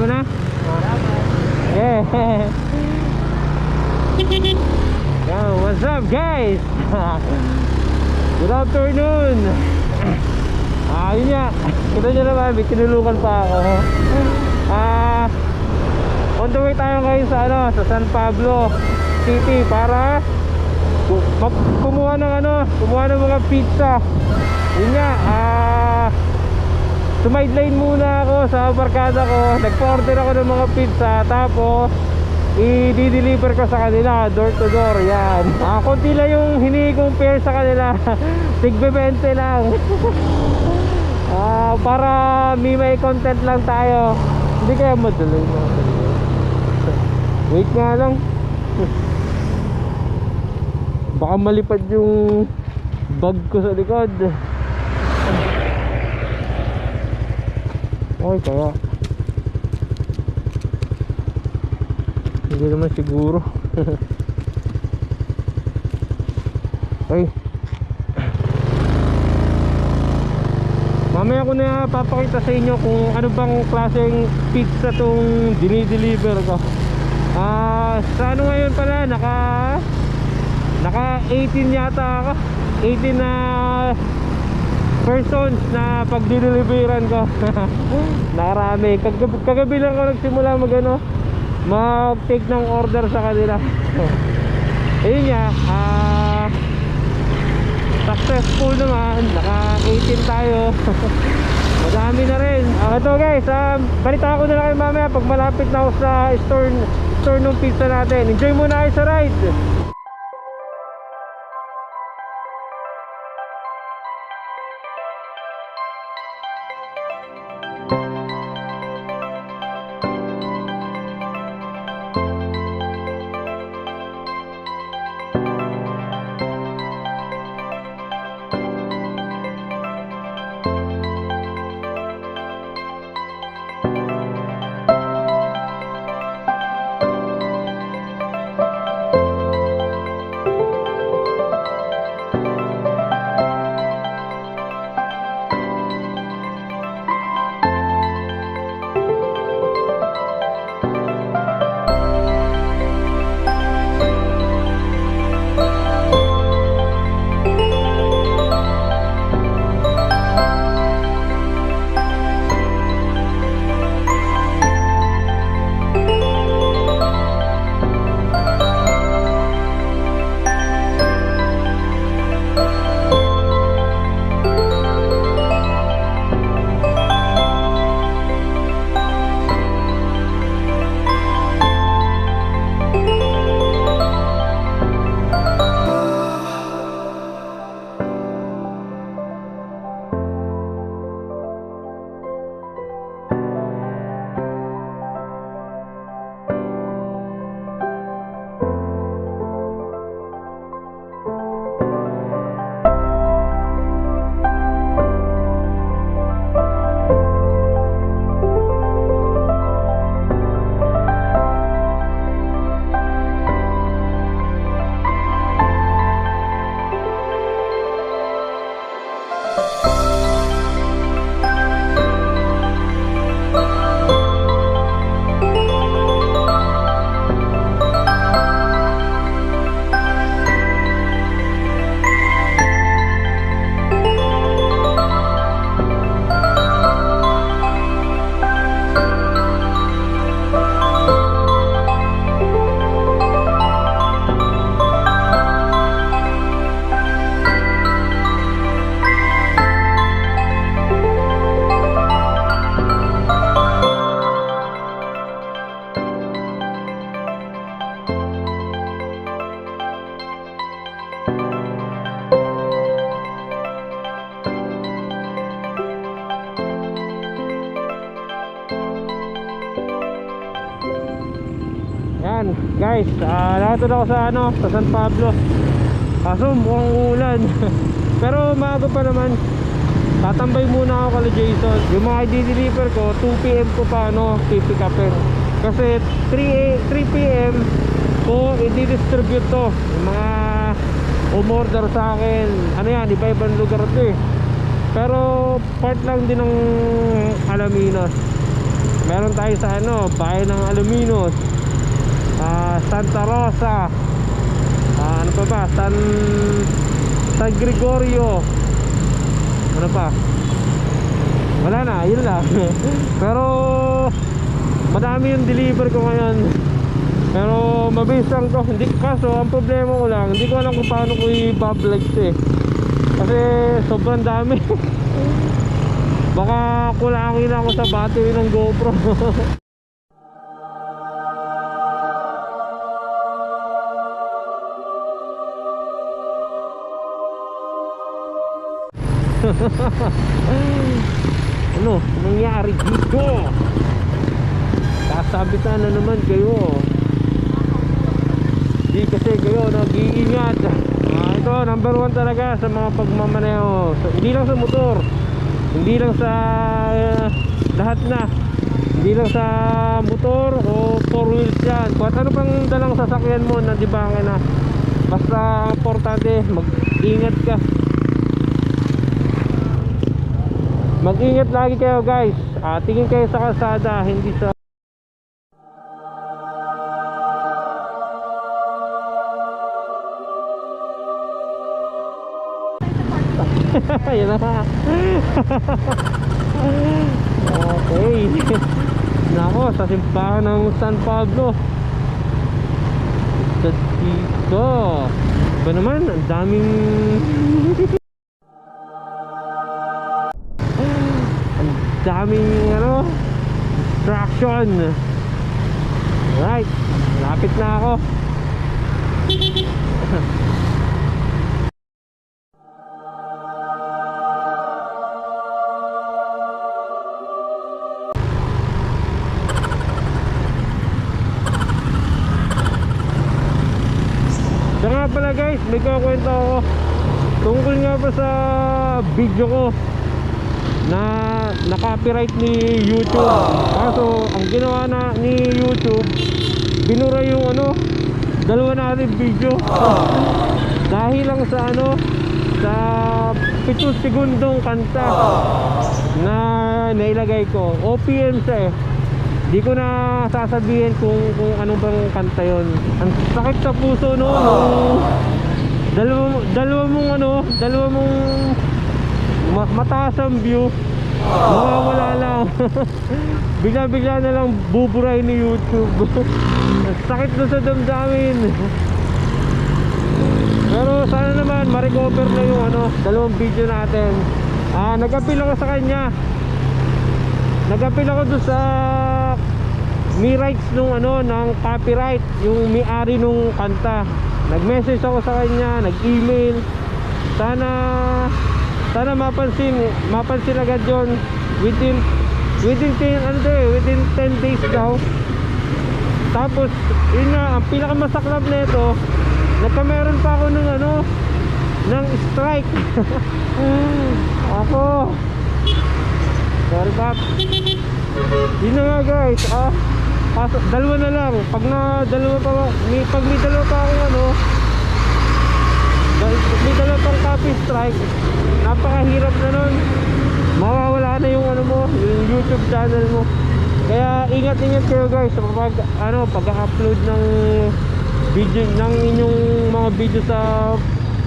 mo na? Yeah. Yo, what's up guys? Good afternoon. Yun nga. Kita nyo naman, may tinulukan pa ako. On the way tayo ngayon sa sa San Pablo City para kumuha ng mga pizza. Yun nga, sumideline muna ako sa barkada ko. Nagpa-order ako ng mga pizza, tapos i-deliver ko sa kanila door to door. Yan. Konti lang yung hinihingi kong fare sa kanila. Tigbe 20 lang. Para may content lang tayo. Hindi kaya madali mo. Wait nga lang. Baka malipad yung bag ko sa likod. Okay kaya. Hindi naman siguro. Okay. Mamaya ko na papakita sa inyo kung ano bang klaseng pizza tong dinideliver ko. Sa ngayon pala, naka 18 yata ako. 18 na persons na pag-deliveran ko. Nakarami. Kagabi lang ako nagsimula mag-take ng order sa kanila. Ayun nga, successful naman. Naka 18 tayo. Madami na rin. Ito guys, balita ko na lang kayo mamaya pag malapit na ako sa store ng pizza natin. Enjoy muna kayo sa ride. Guys, nakatod ako sa San Pablo. Kaso mukhang ulan. Pero maaga pa naman. Tatambay muna ako kala Jason. Yung mga i-deliver ko 2 PM ko pa pipick upin. Kasi 3 PM ko i-distribute to. Yung mga umorder sa akin, yan, iba-ibang lugar to eh. Pero part lang din ng Alaminos. meron tayo sa ano, bayan ng Aluminos, Santa Rosa, ano pa ba, San Gregorio, ano pa, wala na, yun lang. Pero madami yung deliver ko ngayon, pero mabilis lang to. Hindi, kaso ang problema ko lang, hindi ko alam kung paano ko i-vlog eh, kasi sobrang dami. Baka kulangin ako sa battery ng GoPro. Ano nangyari dito? Kasabitan na naman kayo. Di kasi kayo nag-iingat. Ito number 1 talaga sa mga pagmamaneho, hindi lang sa motor, hindi lang sa lahat na, hindi lang sa motor o 4 wheels yan, kung ano pang dalang sasakyan mo na dibangin na, basta importante mag-ingat ka. Mag-ingat lagi kayo guys, tingin kayo sa kalsada, hindi sa yan na. Okay. Nako, sa simbahan ng San Pablo. Sa dito ba naman, ang daming ang daming ano, distraction. Right, lapit na ako. Kaya nga pala guys, may kakwento ako tungkol nga pa sa video ko na na-copyright ni YouTube. Kaso ang ginawa na ni YouTube, binura yung ano, dalawa natin video. Dahil lang sa ano, sa 7 segundong kanta na nailagay ko. OPM siya eh. Di ko na sasabihin kung anong bang kanta yon. Ang sakit sa puso no, dalawa mong mataas ang view, mawawala lang. Bigla na lang buburay ni YouTube. Ang sakit na sa damdamin. Pero sana naman ma-recover na yung ano, dalawang video natin. Nag-appeal ako sa kanya. Nag-appeal ako doon sa may rights nung ano, ng copyright, yung may-ari nung kanta. Nag-message ako sa kanya, nag-email. Sana mapansin agad yon within 10 days daw. Tapos yun nga, ang pinakamasaklap nito, nagkameron pa ako ng ano, ng strike. Ako sorry Pap. Yun na nga guys, dalawa na lang. Pag may dalawa pa akong ano, may dalawa pang copy strike, napakahirap na nun. Mawawala na yung ano mo, yung YouTube channel mo. Kaya ingat kayo guys pag pag-upload ng video, ng inyong mga video sa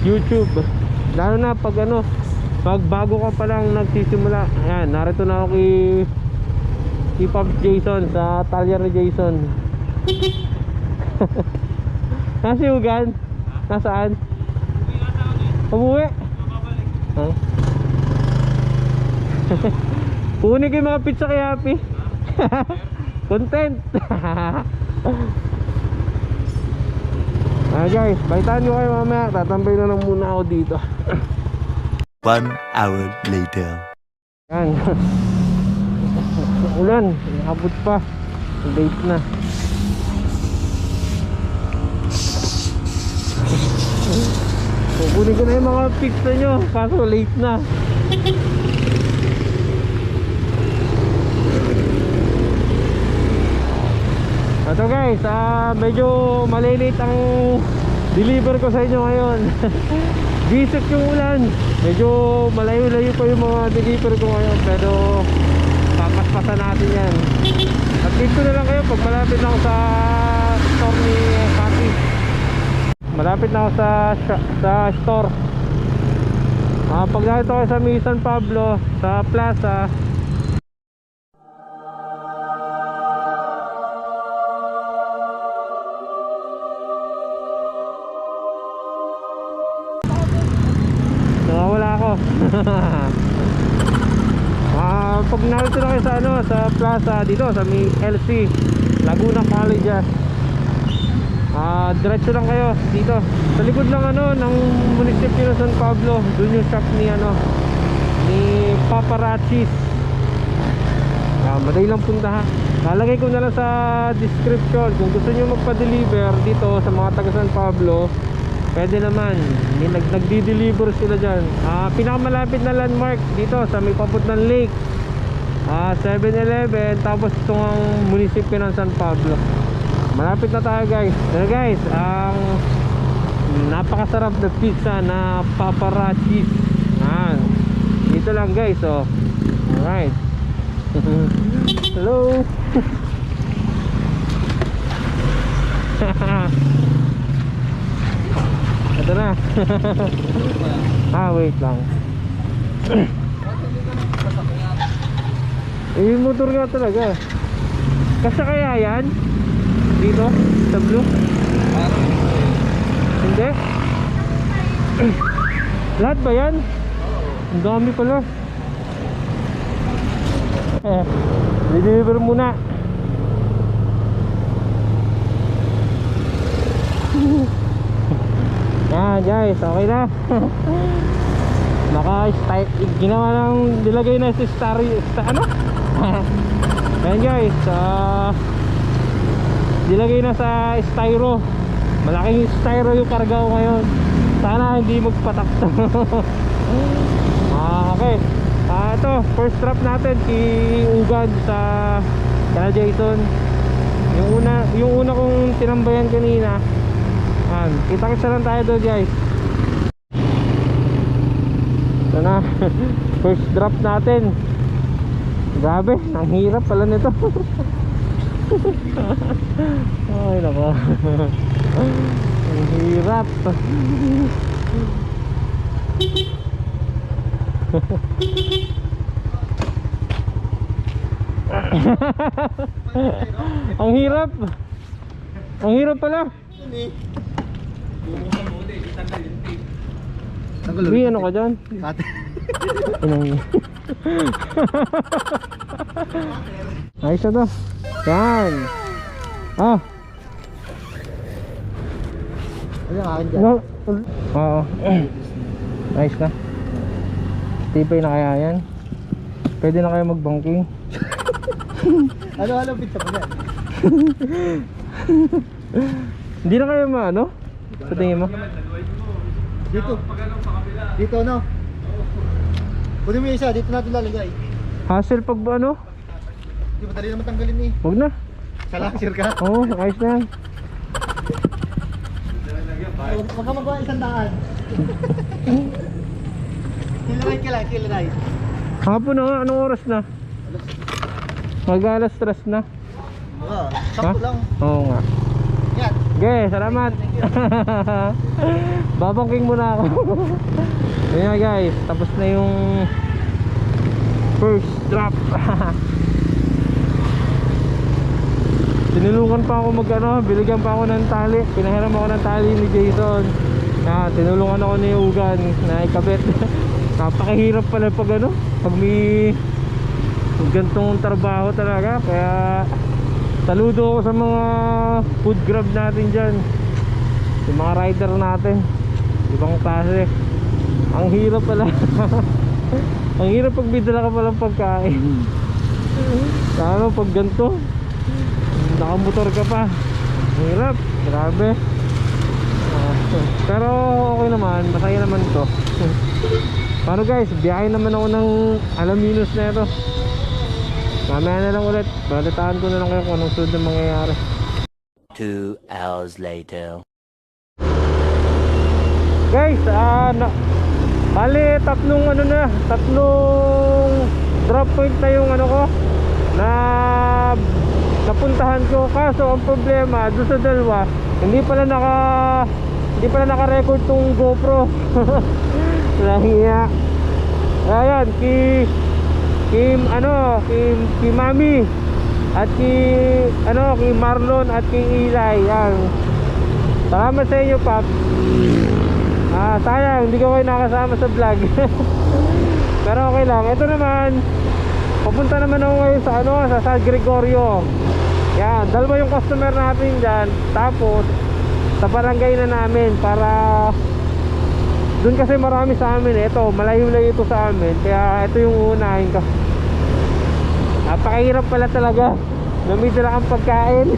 YouTube. Lalo na pag pag bago ka pa lang nagsisimula. Ayan, narito na ako kay Pops Jason sa talyer ni Jason. Nasi Ugan? Nasaan? Umuwi? Huh? Kunin ko yung mga pizza kay Happy. Content. Guys, baitan nyo kayo mamaya. Tatambay na lang muna ako dito. 1 hour later. Yan. Ulan, nakabot pa. Late na. Kukunin ko na yung mga pizza nyo, kaso late na. Ito guys, medyo malilate ang deliver ko sa inyo ngayon. Bisik yung ulan. Medyo malayo-layo pa yung mga deliver ko ngayon, pero papaspasan natin yan. update ko na lang kayo pag malapit na ako sa store ni Kati. Malapit na ako sa store. Pag nakita ko sa may San Pablo sa plaza, nawawala ako. Pag narito na kayo sa sa plaza dito sa may LC Laguna College, diretso lang kayo dito sa likod lang ng munisipyo ng San Pablo. Doon yung shop ni ni Paparachis. Madali lang puntahan. Lalagay ko na lang sa description kung gusto nyo magpa-deliver dito sa mga taga San Pablo. Pwede naman, nagdi-deliver sila dyan. Pinakamalapit na landmark dito sa may Paputnan Lake, 7-Eleven, tapos itong ang munisipyo ng San Pablo. Malapit na tayo guys. So guys, ang napakasarap na pizza na Paparachis. Dito lang guys. Alright. Hello. Ito na. Wait lang. Yung motor nga talaga. Kasi kaya yan dito sa blue? Hindi? Lahat ba yan? Ang dami pala. Deliver muna. Yan guys, okay na. Ginawa ng nilagay na si Ayan guys, nilagay na sa styro. Malaking styro yung karga ko ngayon. Sana hindi magpatakto. Okay. Ito, first drop natin si Ugad sa kala Jason. Yung una kong tinambayan kanina. Kita-kita lang tayo doon guys. Ito na. First drop natin. Grabe, ang hirap pala nito. Ay nako. Ang hirap. Ang hirap. Ang hirap pala. Uy, ano ka dyan? Ayos na to. Yan. Ano ang akin dyan? Oo. Ayos na. Tipay na kaya yan. Pwede na kayo magbangking. Ano pizza pa yan? Hindi na kayo maano? Sa tingin mo? Dito. Dito no? Kunin mo yung isa, dito natin lalagay. Hassle pag ano? Di ba dali naman tanggalin eh. Huwag na. Sa laser ka? Oo, ayos na yan. Huwag ka magawa 100. Kill ride. Hapon na nga, anong oras na? Mag-alas 3 na. Oo, sakto lang. Oo nga. Yan. Okay, salamat. Babangking muna ako. Yun nga guys, tapos na yung first drop. Tinulungan pa ako binigyan pa ako ng tali. Pinahiram ako ng tali ni Jason. Tinulungan ako ni Ugan na ikabit. Napakahirap pala pag may gantong trabaho talaga. Kaya saludo ako sa mga food grab natin dyan, yung mga rider natin, ibang klase. Ang hirap pala. Ang hirap pag bidala ka palang pagkain. Lalo pag ganito nakamotor ka pa, ang hirap, grabe. Pero okay naman, masaya naman to. Paano guys, biyahe naman ako ng Alaminos na ito. Mamaya na lang ulit, balitaan ko na lang kayo kung anong sunod na mangyayari. 2 hours later. Guys, bali tatlong tatlong drop point na yung ko na napuntahan ko. Kaso ang problema doon sa dalawa, hindi pala naka-record tong GoPro. Lahiya. Ayan, ki Mami at ki Marlon at ki Eli. Yan. Salamat sa inyo, Pap. Sayang hindi ko kayo nakasama sa vlog. Pero okay lang. Ito naman, papunta naman ako ngayon sa San Gregorio. Yan, dalawa yung customer natin dyan. Tapos sa barangay na namin para doon kasi marami sa amin. Ito, malayo-layo ito sa amin. Kaya ito yung unahin ko. Napakahirap pala talaga namidala kang pagkain.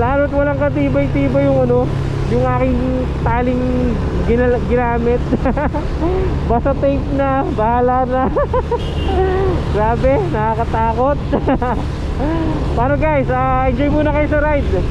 Lalo't walang katibay-tibay yung yung aking taling ginamit. Basta tape na, bahala na. Grabe, nakakatakot. Paano guys, enjoy muna kayo sa ride.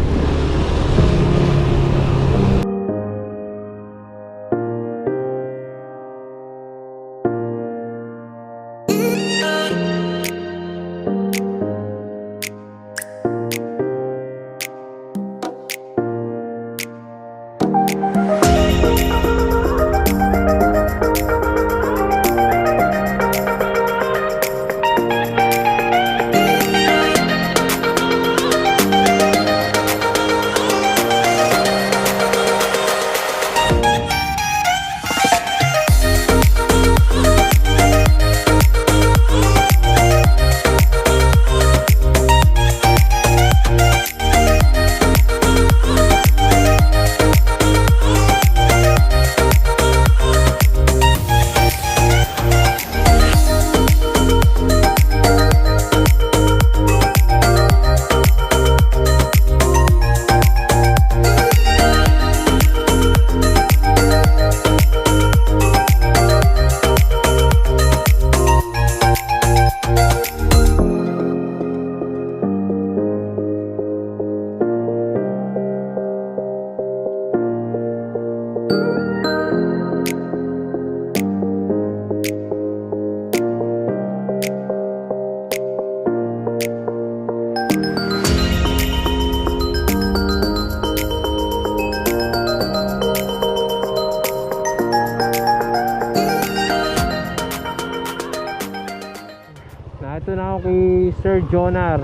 Ito na ako kay Sir Jonar.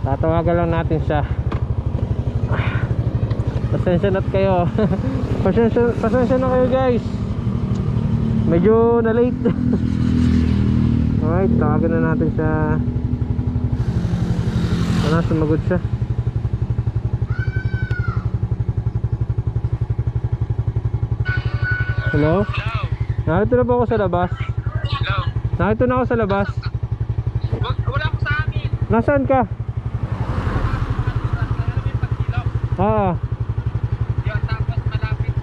Tatawagan lang natin siya. Pasensya na kayo. Pasensya na kayo guys. Medyo na late. Alright, tawagan na natin siya. Sana sumagot siya. Hello? Narito na ba ako sa labas? Hello? Narito na ako sa labas. Wala ko sa amin. Nasaan ka? Oo. Yun, tapos malapit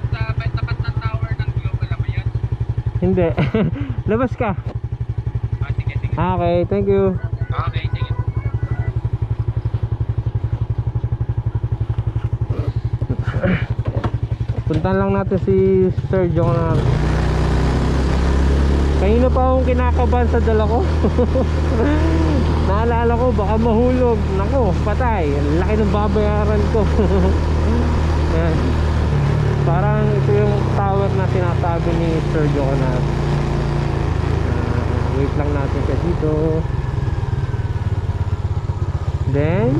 sa may tapat ng tower ng Globe. Alam mo yan? Hindi. Labas ka. Sige, sige. Okay, thank you. Okay, sige. Puntan lang natin si Sir Jonar. Kanina pa akong kinakabahan sa dala ko. Naalala ko baka mahulog. Nako, patay. Ang laki ng babayaran ko. Yan. Parang ito yung tower na sinasabi ni Sir Jonar. Wait lang natin siya dito. Then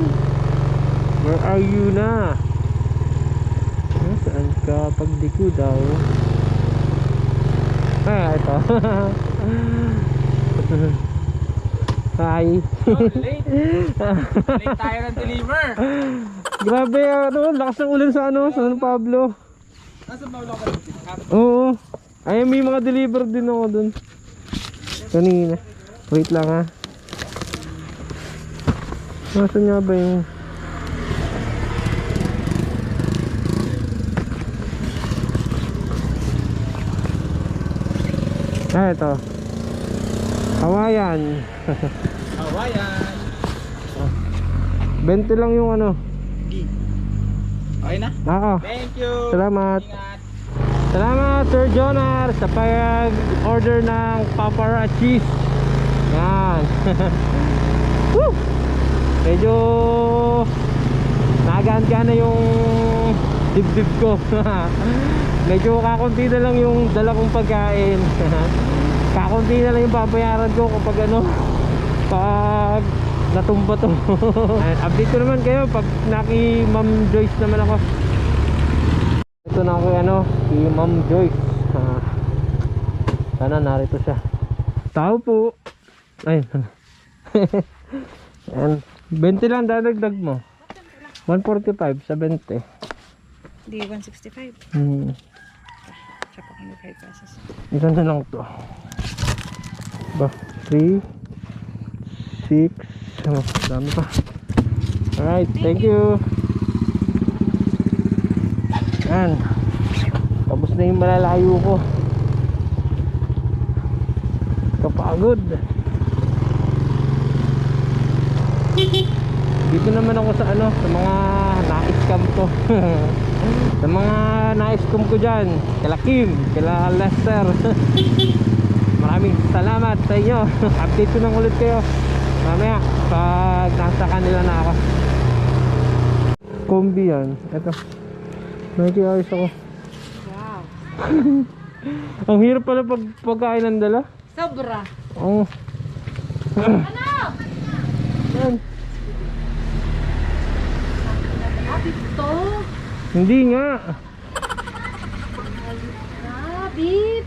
where are you na? Saan ka? Pagdiko daw. Ito. Hi. Late. Late tayo ng deliver. Grabe, lakas ng ulan sa San Pablo. Nasa Paulo ka rin? Oo. Ay, may mga deliver din ako dun kanina. Wait lang ha. Nasaan nga ba yung ito Hawaiian. Hawaiian. 20 lang yung Okay na? Oo. Thank you. Salamat. Ingat. Salamat Sir Jonar sa pag-order ng paparachis. Yan. Woo! medyo nagaan-gana yung dibdib ko. Medyo kakunti na lang yung dala kong pagkain. Kakunti na lang yung babayaran ko kapag pag natumba to. Update ko naman kayo pag naki Ma'am Joyce naman ako. Ito na ako si Ma'am Joyce. Sana narito siya. Tao po. Ay. Yan. 20 lang dadagdag mo. 145, 70. Di 165. Tsaka kami 5 pesos. Ilan na lang to? Ba, 3 6 dami pa. Alright, thank you. Yan. Tapos na yung malalayo ko. Kapagod. Dito naman ako sa sa mga na-scam ko. Sa mga na-scam ko dyan, kila Kim, kila Lester. Maraming salamat sa inyo. Update ko nang ulit kayo mamaya pag nasa kanila na ako. Kombi yan. Eto, medyo ayos ako. Wow. Ang hirap pala pagkain ng dala. Sobra. Oo. Ano? Yan. Ito. Hindi nga. Beep.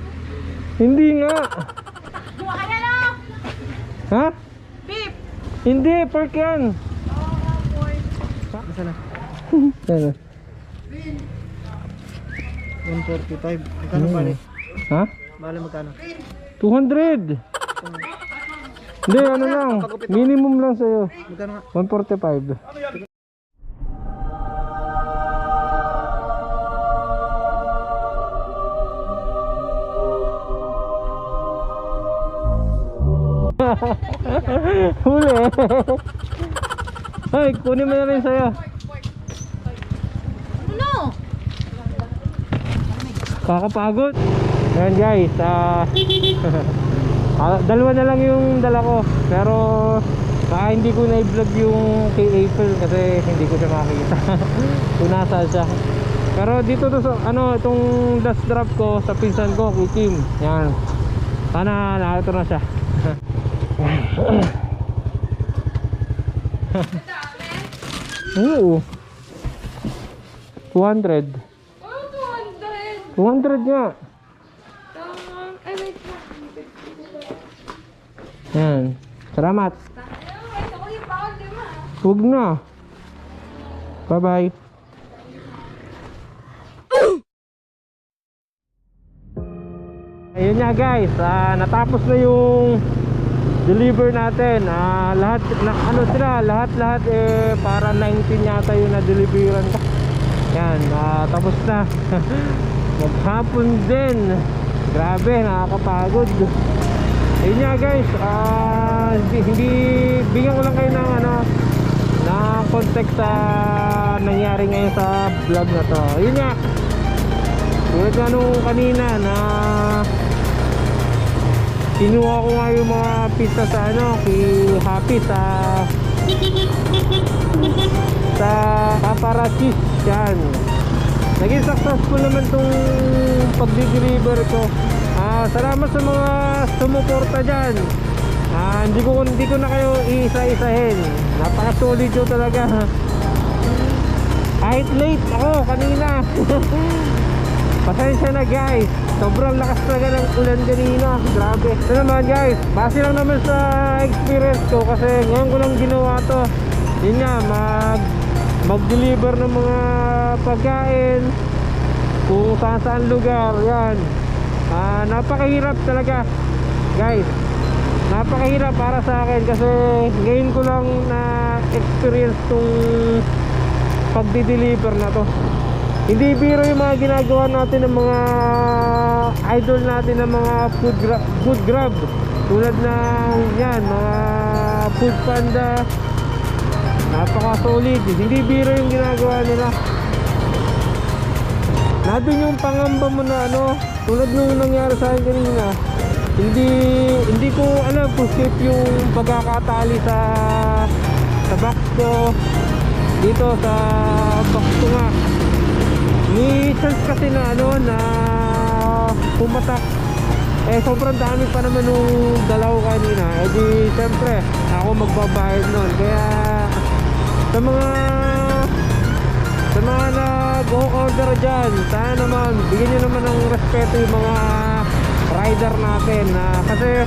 Hindi nga. Buka ka na. Ha? Beep. Hindi, pork yan. Saan na? Yan. 145. Magkano bali? Ha? Bali magkano? 200. Hindi, ano lang. Minimum lang sa'yo. Magkano nga? 145. Huli. Ay, kunin mo na rin sa'yo. Ano? Kakapagod. Ayan guys, dalawa na lang yung dala ko. Pero hindi ko na i-vlog yung kay April kasi hindi ko siya makikita. Kung nasaan siya. Pero dito to sa itong dust drop ko sa pinsan ko, kay Kim. Yan. Sana nakita na siya. Oo. 200. 200 nga. Ay, wait. Yan. Salamat. Huwag na. Bye bye. Ayun nga guys, natapos na yung deliver natin. Lahat lahat para 19 yata yung na-deliveran ko. Yan, tapos na. Maghapon din. Grabe, nakakapagod. Ayun nga guys, hindi bigyan ko lang kayo ng na context sa nangyari ngayon sa vlog na to. Ayun nga, tulad nga nung kanina na kinuha ko nga yung mga pizza sa kay Happy sa Paparachis yan. Naging successful naman tong pag-deliver ko. Salamat sa mga sumuporta dyan. Hindi ko na kayo iisa-isahin. Napaka-solid nyo talaga. Kahit late ako kanina. Pasensya na guys, sobrang lakas talaga ng ulan kanina. Grabe. Ito naman guys, base lang naman sa experience ko kasi ngayon ko lang ginawa to. Yun nga, mag-deliver ng mga pagkain kung saan lugar. Yan. Napakahirap talaga guys. Napakahirap para sa akin kasi ngayon ko lang na experience tong pagdi-deliver na to. Hindi biro yung mga ginagawa natin ng mga idol natin ng mga food grab tulad ng yan, mga Food Panda. Napaka solid, hindi biro yung ginagawa nila. Nandun yung pangamba mo na tulad nung nangyari sa akin kanina. Hindi ko alam kung safe yung pagkakatali sa sa Bakto, dito sa Bakto nga. May chance kasi na ano na pumatak. Eh sobrang dami pa naman nung dalaw kanina. Eh di siyempre ako magbabayad nun. Kaya sa mga nag-o-order dyan, sana naman bigyan nyo naman ng respeto yung mga rider natin kasi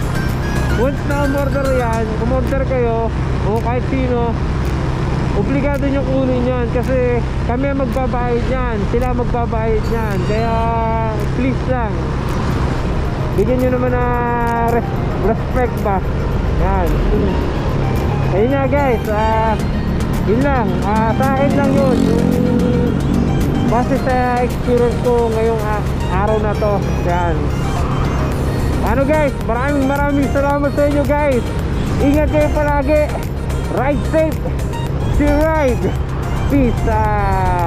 once na umorder yan, umorder kayo o kahit sino, obligado nyo kunin yan kasi kami magbabayad yan, sila magbabayad yan. Kaya please lang bigyan nyo naman na respect ba yan. Ayun nga guys, yun lang, sa akin lang yun yung base sa experience ko ngayong araw na to. Yan. Ano guys, maraming salamat sa inyo guys. Ingat kayo palagi. Ride safe. See you ride. Peace out.